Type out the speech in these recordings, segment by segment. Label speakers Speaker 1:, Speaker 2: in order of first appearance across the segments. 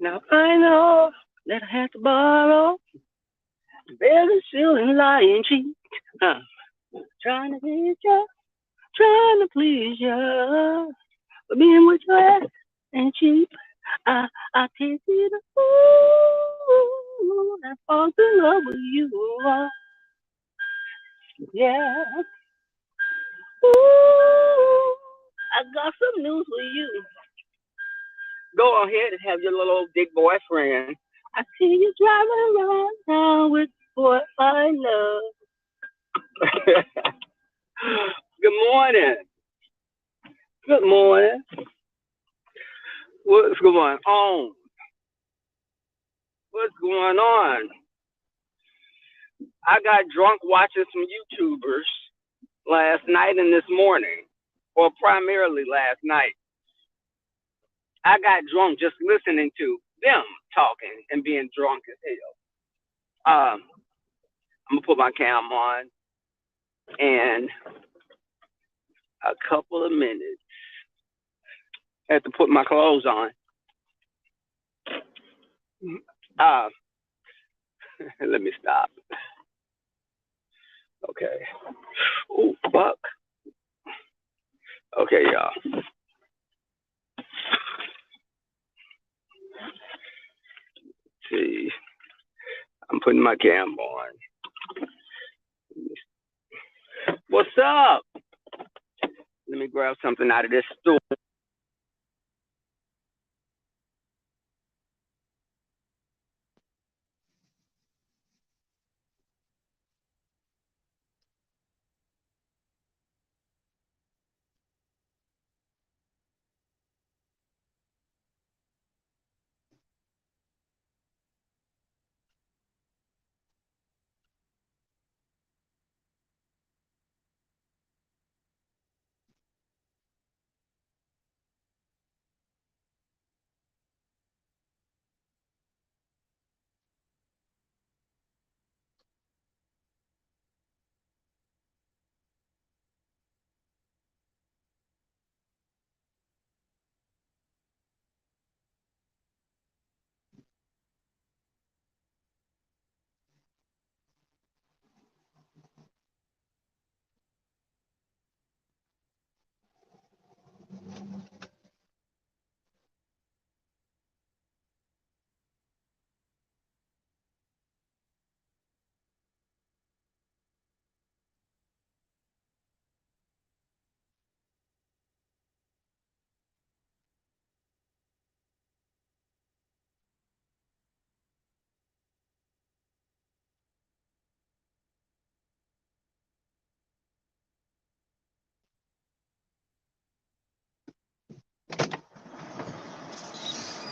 Speaker 1: Now I know that I had to borrow, barely stealing, lying, cheat. Uh, trying to please you, trying to please you. But being with your ass ain't cheap. I I can't see the fool that falls in love with you. Yeah. Ooh, I got some news for you. Go ahead and have your little old dick boyfriend. I see you driving around town with the boy I love. Good morning. Good morning. What's going on? What's going on? I got drunk watching some YouTubers last night and this morning, or primarily last night. I got drunk just listening to them talking and being drunk as hell. I'm gonna put my cam on in a couple of minutes. I have to put my clothes on. Uh, Let me stop. Okay. Oh, fuck. Okay, y'all. See, I'm putting my cam on. What's up? Let me grab something out of this store.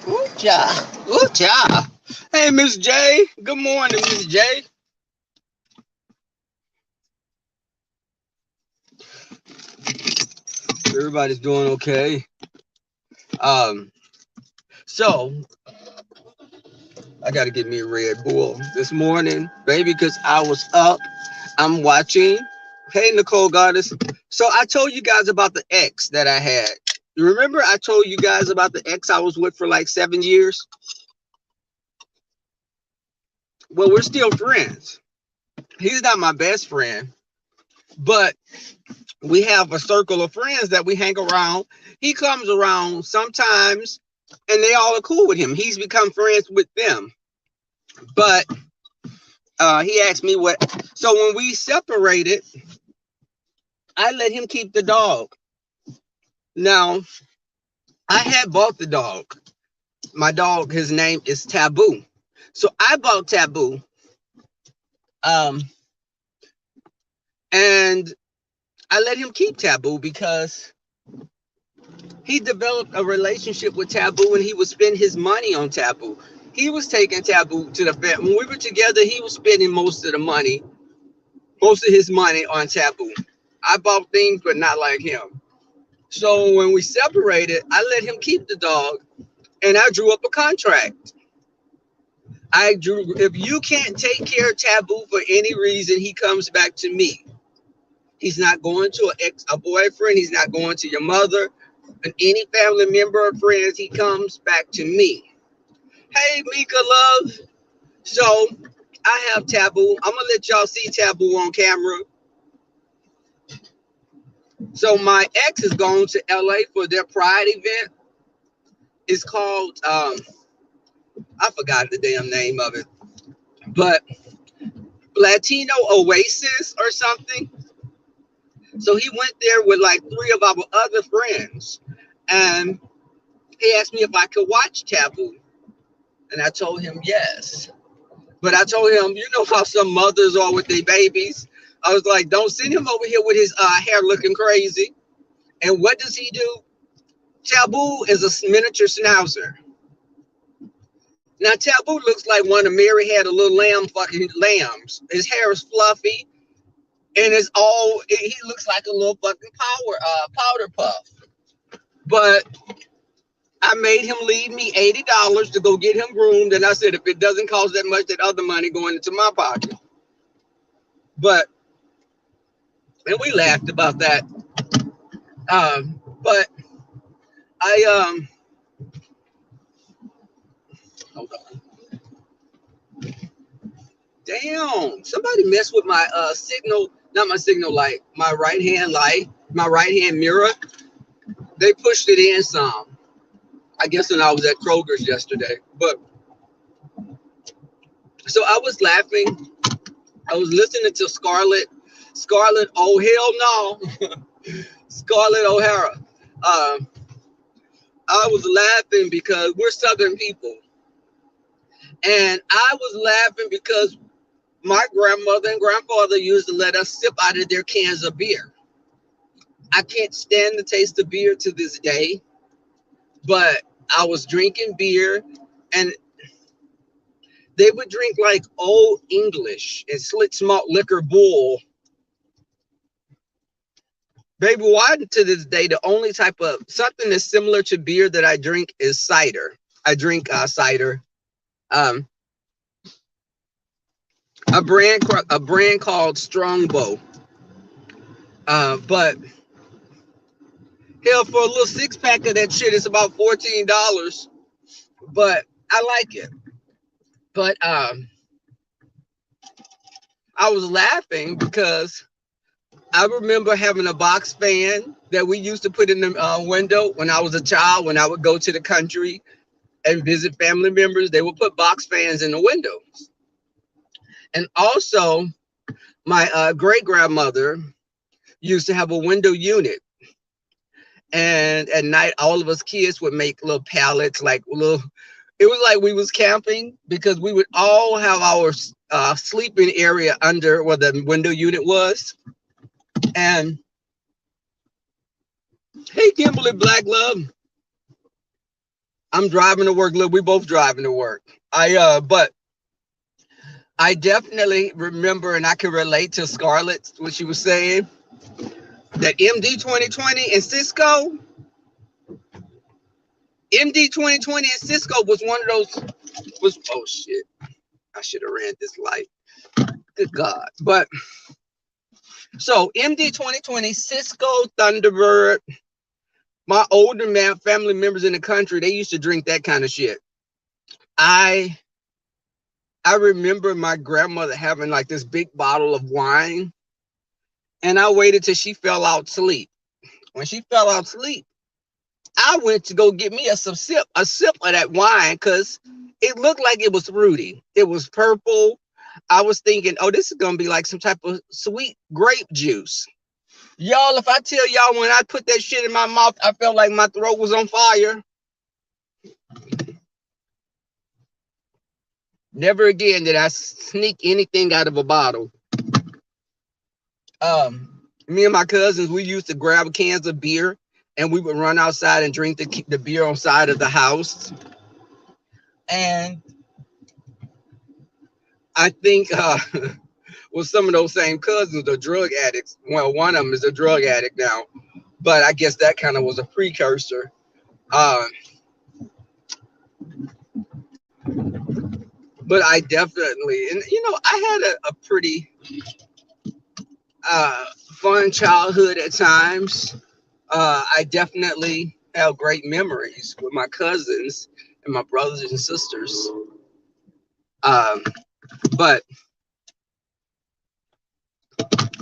Speaker 1: Ooh, child. Ooh, child. Hey, Miss J. Good morning, Miss J. Everybody's doing okay. Um, so I got to get me a Red Bull this morning, baby, because I was up. I'm watching. Hey, Nicole Goddess. So I told you guys about the ex that I had. You remember I told you guys about the ex I was with for like 7 years? Well, we're still friends. He's not my best friend, but we have a circle of friends that we hang around. He comes around sometimes, and they all are cool with him. He's become friends with them. But he asked me what. So when we separated, I let him keep the dog. Now, I had bought the dog. My dog, his name is Taboo. So I bought Taboo. And I let him keep Taboo because he developed a relationship with Taboo and he would spend his money on Taboo. He was taking Taboo to the vet. When we were together, he was spending most of his money on Taboo. I bought things, but not like him. So when we separated, I let him keep the dog and I drew up a contract. If you can't take care of Taboo for any reason, he comes back to me. He's not going to a boyfriend. He's not going to your mother and any family member or friends. He comes back to me. Hey, Mika Love. So I have Taboo. I'm gonna let y'all see Taboo on camera. So my ex is going to LA for their Pride event. It's called I forgot the damn name of it, but Latino Oasis or something. So he went there with like three of our other friends, and he asked me if I could watch Taboo, and I told him yes. But I told him, you know how some mothers are with their babies. I was like, don't send him over here with his hair looking crazy. And what does he do? Taboo is a miniature schnauzer. Now Taboo looks like one of Mary had a little lamb fucking lambs. His hair is fluffy and it's all he looks like a little fucking powder puff. But I made him leave me $80 to go get him groomed, and I said if it doesn't cost that much, that other money going into my pocket. But and we laughed about that. But I hold on. Damn, somebody messed with my signal, not my signal light, my right hand light, my right hand mirror. They pushed it in some. I guess when I was at Kroger's yesterday. But so I was laughing. I was listening to Scarlett, oh hell no. Scarlett O'Hara. I was laughing because we're Southern people. And I was laughing because my grandmother and grandfather used to let us sip out of their cans of beer. I can't stand the taste of beer to this day, but I was drinking beer and they would drink like Old English and slick malt liquor bull. Baby, why to this day, the only type of something that's similar to beer that I drink is cider. I drink cider. Um, a brand called Strongbow. But hell, for a little 6-pack of that shit, it's about $14. But I like it. But I was laughing because I remember having a box fan that we used to put in the window when I was a child. When I would go to the country and visit family members, they would put box fans in the windows. And also, my great grandmother used to have a window unit. And at night, all of us kids would make little pallets, like little. It was like we was camping because we would all have our sleeping area under where the window unit was. And hey, Kimberly Black Love, I'm driving to work. Look, we both driving to work. But I definitely remember, and I can relate to Scarlett what she was saying. That MD 2020 and Cisco, MD 2020 and Cisco was one of those. Was oh shit! I should have ran this light. Good God! But so MD 2020, Cisco, Thunderbird. My older man, family members in the country, they used to drink that kind of shit. I remember my grandmother having like this big bottle of wine, and I waited till she fell out asleep. When she fell out asleep, I went to go get me a sip of that wine because it looked like it was fruity. It was purple. I was thinking, oh, this is gonna be like some type of sweet grape juice. Y'all, if I tell y'all when I put that shit in my mouth, I felt like my throat was on fire. Never again did I sneak anything out of a bottle. Me and my cousins, we used to grab cans of beer and we would run outside and drink the beer on side of the house. And I think well, some of those same cousins are drug addicts. Well, one of them is a drug addict now, but I guess that kind of was a precursor. But I definitely, and you know, I had a pretty fun childhood at times. I definitely have great memories with my cousins and my brothers and sisters. Um, but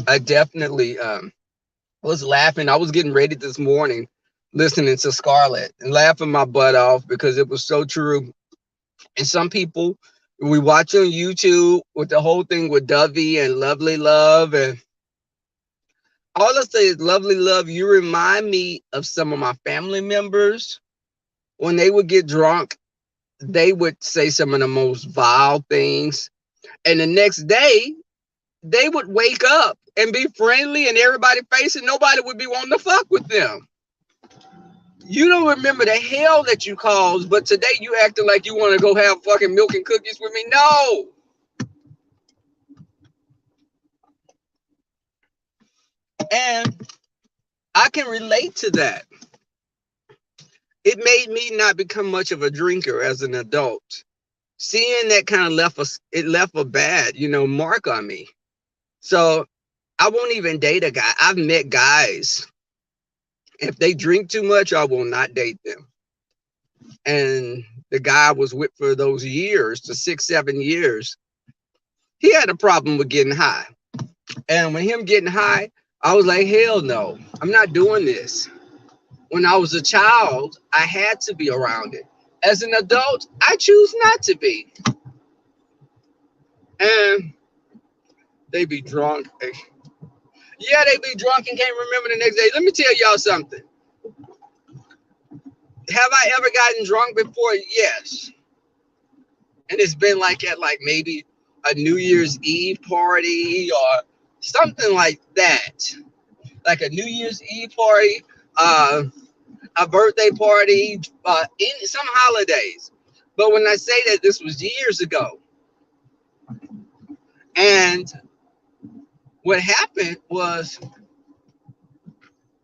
Speaker 1: I definitely was laughing. I was getting ready this morning listening to Scarlett and laughing my butt off because it was so true. And some people we watch on YouTube with the whole thing with Dovey and Lovely Love, and all I say is Lovely Love, you remind me of some of my family members. When they would get drunk, they would say some of the most vile things. And the next day, they would wake up and be friendly and everybody facing, nobody would be wanting to fuck with them. You don't remember the hell that you caused, but today you acting like you want to go have fucking milk and cookies with me. No. And I can relate to that. It made me not become much of a drinker as an adult. Seeing that kind of left a bad, mark on me. So I won't even date a guy. I've met guys. If they drink too much, I will not date them. And the guy I was with for those years, the 6-7 years, he had a problem with getting high. And when him getting high, I was like, hell no, I'm not doing this. When I was a child, I had to be around it. As an adult, I choose not to be. And they be drunk. Yeah, they be drunk and can't remember the next day. Let me tell y'all something. Have I ever gotten drunk before? Yes. And it's been like at like maybe a New Year's Eve party or something like that. Like a New Year's Eve party, a birthday party, in some holidays. But when I say that, this was years ago. And what happened was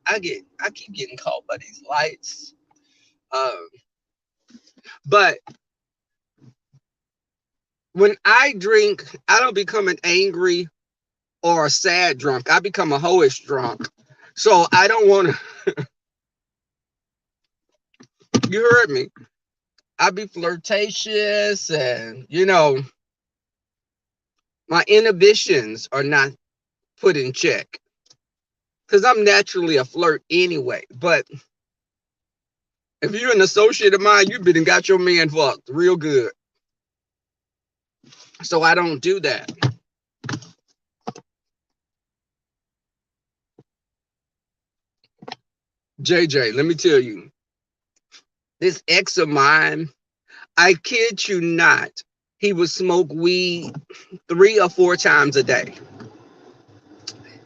Speaker 1: I keep getting caught by these lights. Um, but when I drink, I don't become an angry or a sad drunk. I become a hoish drunk. So I don't want to. You heard me. I be flirtatious, and my inhibitions are not put in check because I'm naturally a flirt anyway. But if you're an associate of mine, you've been and got your man fucked real good. So I don't do that. JJ, let me tell you, this ex of mine, I kid you not, he would smoke weed 3 or 4 times a day.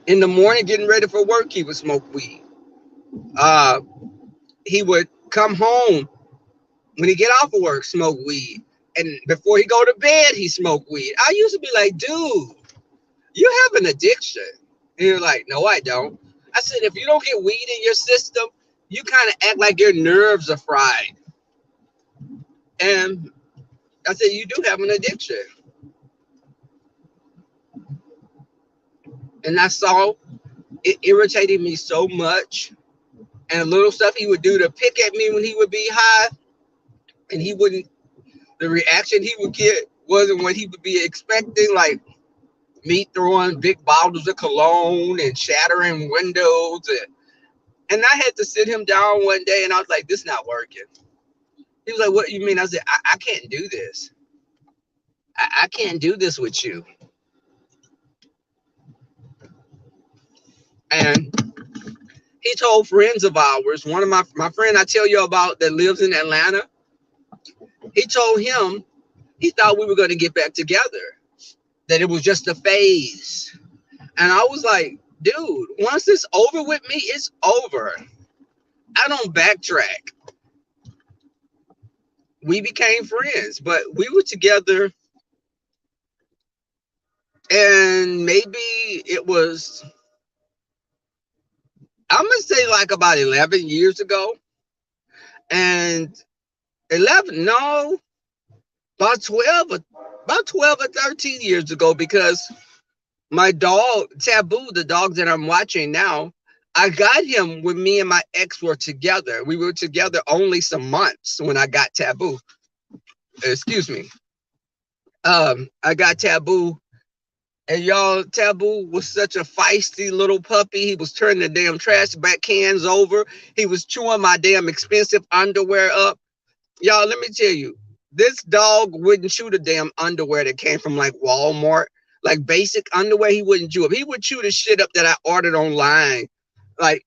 Speaker 1: In the morning, getting ready for work, he would smoke weed. He would come home when he get off of work, smoke weed. And before he go to bed, he smoke weed. I used to be like, dude, you have an addiction. And you're like, no, I don't. I said, if you don't get weed in your system, you kind of act like your nerves are fried. And I said, you do have an addiction. And I saw it irritated me so much. And the little stuff he would do to pick at me when he would be high, and he wouldn't, the reaction he would get wasn't what he would be expecting, like me throwing big bottles of cologne and shattering windows. And I had to sit him down one day, and I was like, this is not working. He was like, what do you mean? I said, I can't do this. I can't do this with you. And he told friends of ours, one of my friend I tell you about that lives in Atlanta, he told him he thought we were going to get back together, that it was just a phase. And I was like, dude, once it's over with me, it's over. I don't backtrack. We became friends, but we were together, and maybe it was, I'm going to say like about 11 years ago. And 11, no, about 12 or 13 years ago, because my dog, Taboo, the dog that I'm watching now, I got him when me and my ex were together. We were together only some months when I got Taboo. Excuse me. I got Taboo, and y'all, Taboo was such a feisty little puppy. He was turning the damn trash back cans over. He was chewing my damn expensive underwear up. Y'all, let me tell you, this dog wouldn't chew the damn underwear that came from like Walmart, like basic underwear. He wouldn't chew up. He would chew the shit up that I ordered online, like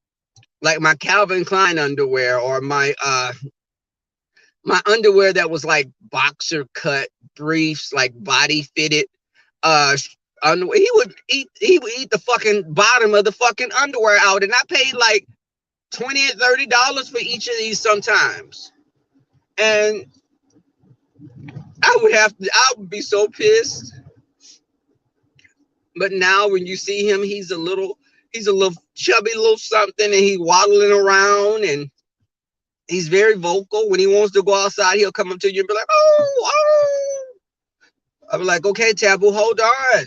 Speaker 1: my Calvin Klein underwear, or my underwear that was like boxer cut briefs, like body fitted uh underwear. He would eat the fucking bottom of the fucking underwear out, and I paid like $20 and $30 for each of these sometimes. And I would be so pissed. But now when you see him, he's a little chubby little something, and he's waddling around, and he's very vocal. When he wants to go outside, he'll come up to you and be like, oh, oh. I'll be like, okay, Taboo, hold on.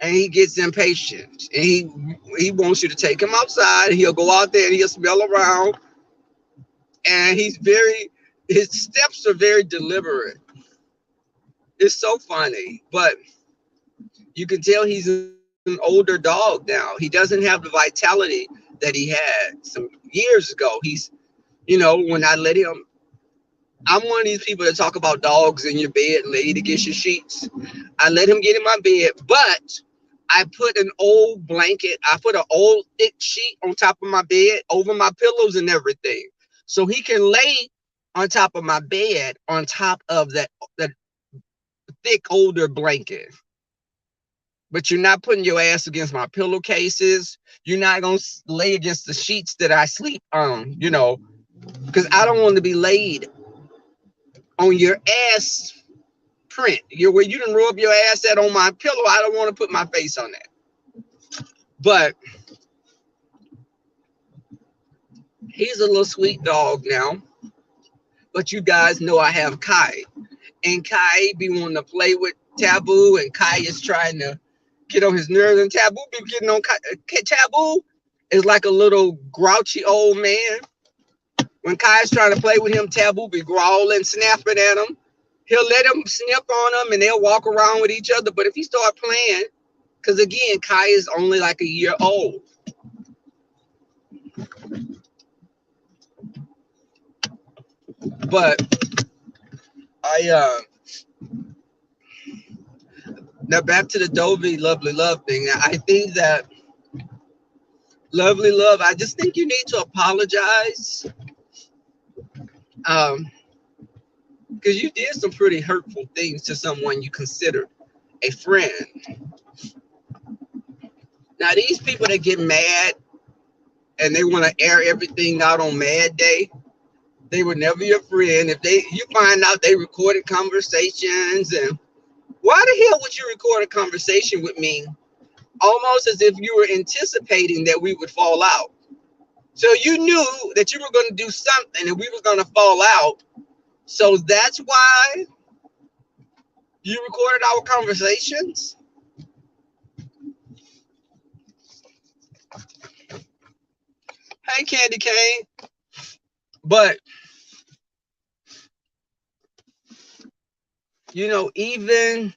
Speaker 1: And he gets impatient, and he wants you to take him outside. He'll go out there and he'll smell around, and his steps are very deliberate. It's so funny, but you can tell he's an older dog now. He doesn't have the vitality that he had some years ago. When I let him, I'm one of these people that talk about dogs in your bed, laid against your sheets. I let him get in my bed, but I put an old blanket, I put an old thick sheet on top of my bed over my pillows and everything. So he can lay on top of my bed on top of that thick older blanket. But you're not putting your ass against my pillowcases. You're not going to lay against the sheets that I sleep on, because I don't want to be laid on your ass print. Where you done rub your ass at on my pillow. I don't want to put my face on that. But he's a little sweet dog now. But you guys know I have Kai. And Kai be wanting to play with Taboo, and Kai is trying to get on his nerves, and Taboo be getting on Kai. Taboo is like a little grouchy old man. When Kai's trying to play with him, Taboo be growling, snapping at him. He'll let him sniff on him, and they'll walk around with each other. But if he start playing, because again, Kai is only like a year old. But now back to the Dovey Lovely Love thing. I think that Lovely Love, I just think you need to apologize. Because you did some pretty hurtful things to someone you considered a friend. Now, these people that get mad and they want to air everything out on Mad Day, they were never your friend. If you find out they recorded conversations, and why the hell would you record a conversation with me almost as if you were anticipating that we would fall out? So you knew that you were going to do something and we were going to fall out. So that's why you recorded our conversations? Hey, Candy Cane. But, even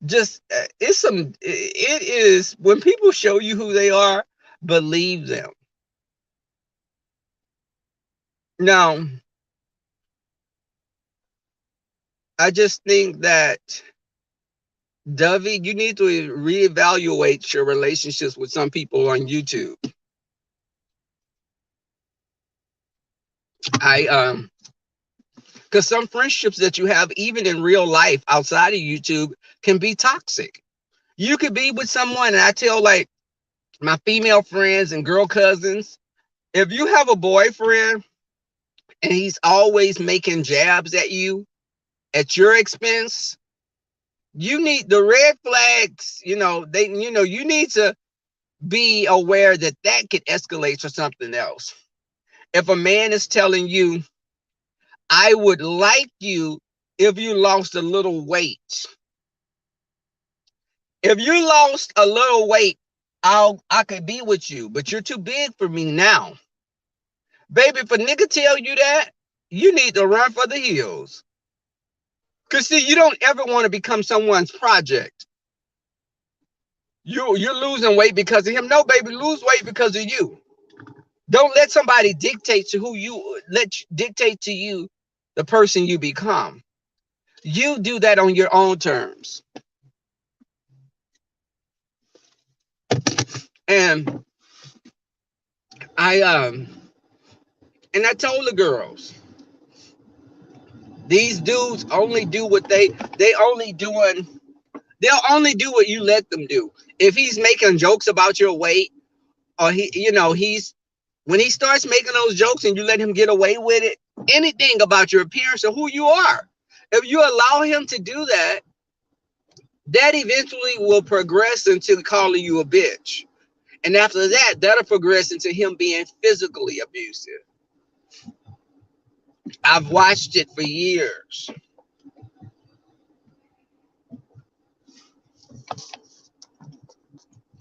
Speaker 1: just, it is, when people show you who they are, believe them. Now, I just think that, Dovey, you need to reevaluate your relationships with some people on YouTube. Because some friendships that you have, even in real life outside of YouTube, can be toxic. You could be with someone, and I tell like my female friends and girl cousins, if you have a boyfriend and he's always making jabs at you at your expense, you need the red flags. You need to be aware that could escalate to something else. If a man is telling you, I would like you if you lost a little weight. If you lost a little weight, I could be with you, but you're too big for me now. Baby, if a nigga tell you that, you need to run for the hills. Cause see, you don't ever want to become someone's project. You're losing weight because of him. No, baby, lose weight because of you. Don't let somebody dictate to dictate to you the person you become. You do that on your own terms. And I and I told the girls, these dudes only do what they'll only do what you let them do. If he's making jokes about your weight, or he's when he starts making those jokes and you let him get away with it, anything about your appearance or who you are, if you allow him to do that, that eventually will progress into calling you a bitch. And after that, that'll progress into him being physically abusive. I've watched it for years.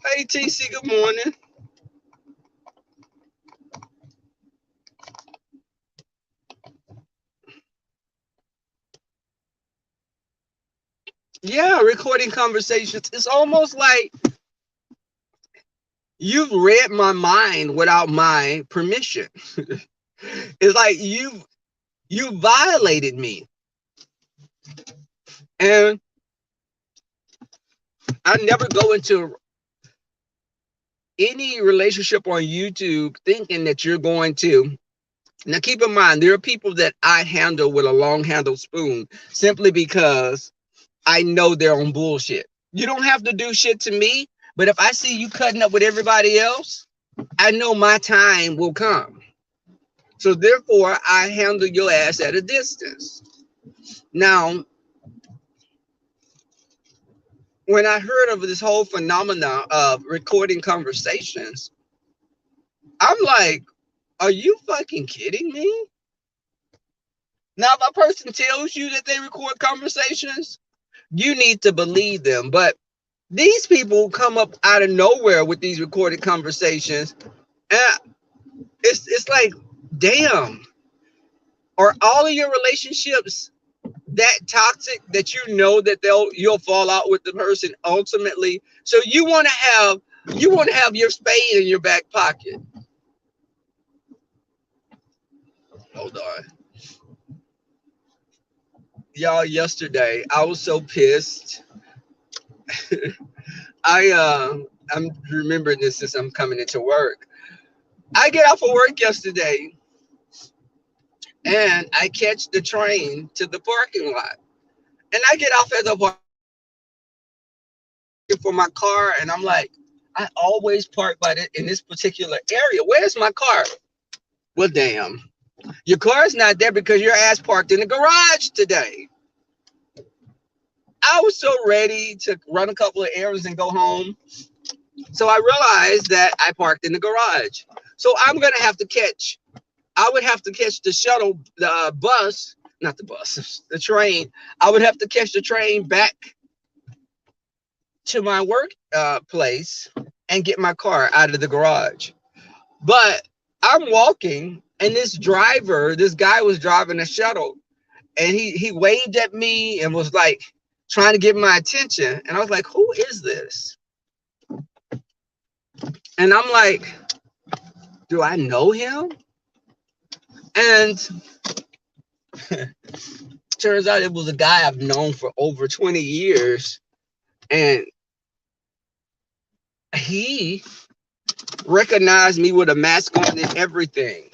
Speaker 1: Hey, TC, good morning. Yeah, recording conversations. It's almost like you've read my mind without my permission. It's like you violated me. And I never go into any relationship on YouTube thinking that you're going to. Now, keep in mind, there are people that I handle with a long handled spoon simply because I know they're on bullshit. You don't have to do shit to me, but if I see you cutting up with everybody else, I know my time will come. So therefore, I handle your ass at a distance. Now, when I heard of this whole phenomenon of recording conversations, I'm like, are you fucking kidding me? Now, if a person tells you that they record conversations, you need to believe them. But these people come up out of nowhere with these recorded conversations. And it's like, damn, are all of your relationships that toxic that you know that you'll fall out with the person ultimately? So you want to have your spade in your back pocket. Hold on. Y'all, yesterday I was so pissed. I'm remembering this since I'm coming into work. I get off of work yesterday and I catch the train to the parking lot. And I get off at the parking for my car, and I'm like, I always park in this particular area. Where's my car? Well, damn. Your car's not there because your ass parked in the garage today. I was so ready to run a couple of errands and go home. So I realized that I parked in the garage. So I would have to catch the shuttle, the bus, not the bus, the train. I would have to catch the train back to my work place and get my car out of the garage. But I'm walking, and this guy was driving a shuttle, and he waved at me and was like trying to get my attention. And I was like, who is this? And I'm like, do I know him? And turns out it was a guy I've known for over 20 years. And he recognized me with a mask on and everything.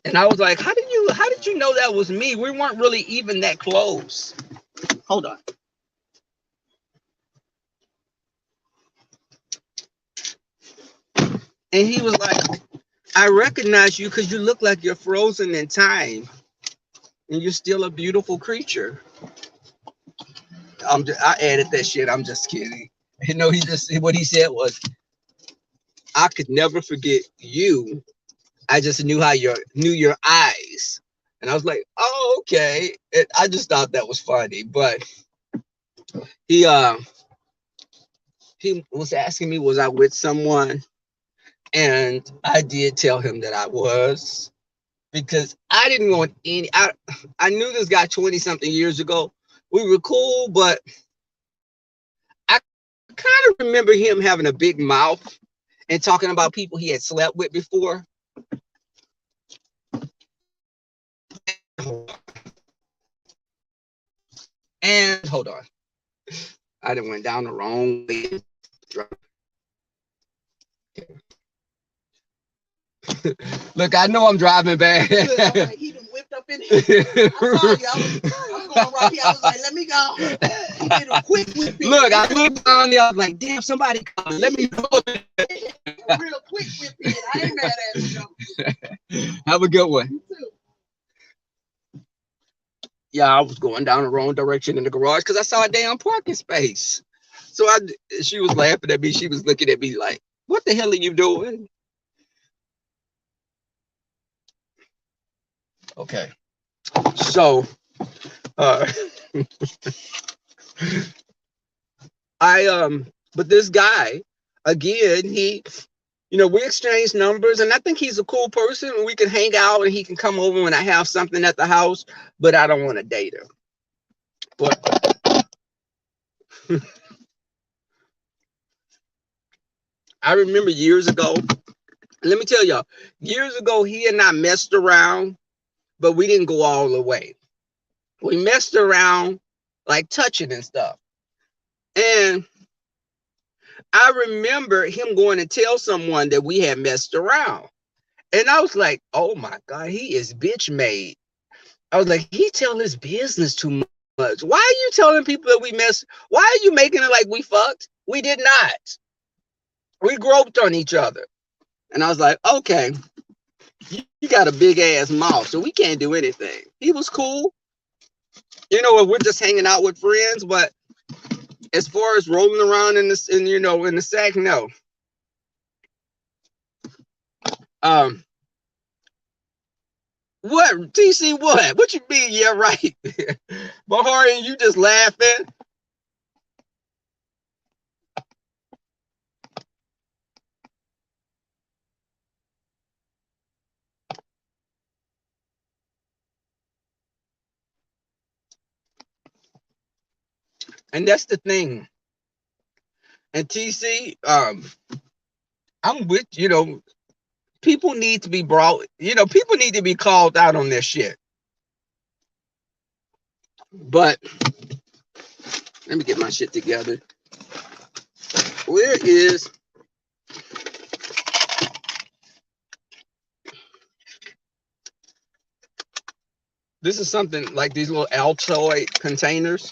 Speaker 1: And I was like, how did you know that was me? We weren't really even that close. Hold on. And he was like, I recognize you because you look like you're frozen in time. And you're still a beautiful creature. I added that shit. I'm just kidding. You know, what he said was, I could never forget you. I just knew your eyes. And I was like, oh, okay. I just thought that was funny. But he he was asking me, was I with someone? And I did tell him that I was, because I didn't want any. I knew this guy 20 something years ago. We were cool, but I kind of remember him having a big mouth and talking about people he had slept with before. And hold on, I done went down the wrong way. Look, I know I'm driving bad.
Speaker 2: Like, he done whipped up in here. I saw you. I was going right here. I was like, let me go. He did a quick whip in.
Speaker 1: Look, I looked down there. I was like, damn, somebody coming. Let me go.
Speaker 2: A real quick whip in. I ain't mad at you.
Speaker 1: Have a good one.
Speaker 2: You too.
Speaker 1: Yeah, I was going down the wrong direction in the garage because I saw a damn parking space. So she was laughing at me. She was looking at me like, what the hell are you doing? Okay. So, but this guy, again, we exchange numbers, and I think he's a cool person, and we can hang out, and he can come over when I have something at the house, but I don't want to date him. But I remember years ago, let me tell y'all, years ago, he and I messed around, but we didn't go all the way. We messed around, like touching and stuff. And I remember him going to tell someone that we had messed around. And I was like, oh my God, he is bitch made. I was like, he tell his business too much. Why are you telling people that we messed? Why are you making it like we fucked? We did not. We groped on each other. And I was like, okay, you got a big ass mouth, so we can't do anything. He was cool. We're just hanging out with friends, but as far as rolling around in the sack, no. What, TC, what you mean? Yeah, right. Bahari, you just laughing. And that's the thing. And TC, I'm with, people need to be brought, people need to be called out on their shit. But let me get my shit together. Where is this? Is something like these little Altoid containers.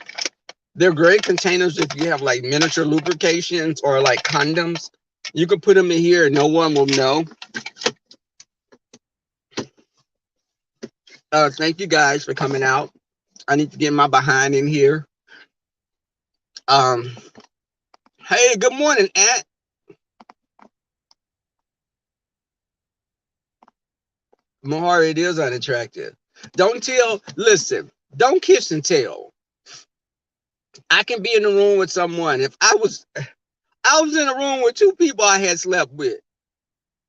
Speaker 1: They're great containers if you have like miniature lubrications or like condoms. You can put them in here and no one will know. Thank you guys for coming out. I need to get my behind in here. Hey, good morning, Aunt. Mahari, it is unattractive. Listen, don't kiss and tell. I can be in the room with someone. If I was in a room with two people I had slept with.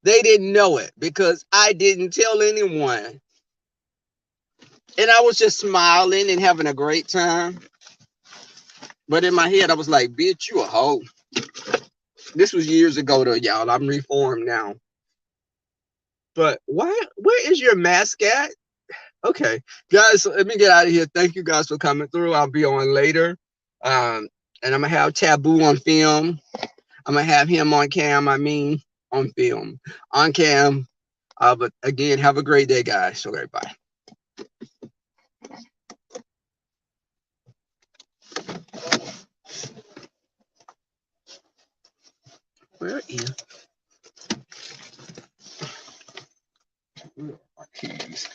Speaker 1: They didn't know it because I didn't tell anyone. And I was just smiling and having a great time. But in my head, I was like, bitch, you a hoe. This was years ago though, y'all. I'm reformed now. But where is your mask at? Okay, guys, let me get out of here. Thank you guys for coming through. I'll be on later. And I'm gonna have Taboo on film. I'm gonna have him on cam, on film. On cam. But again, have a great day, guys. Okay, bye. Where are my keys?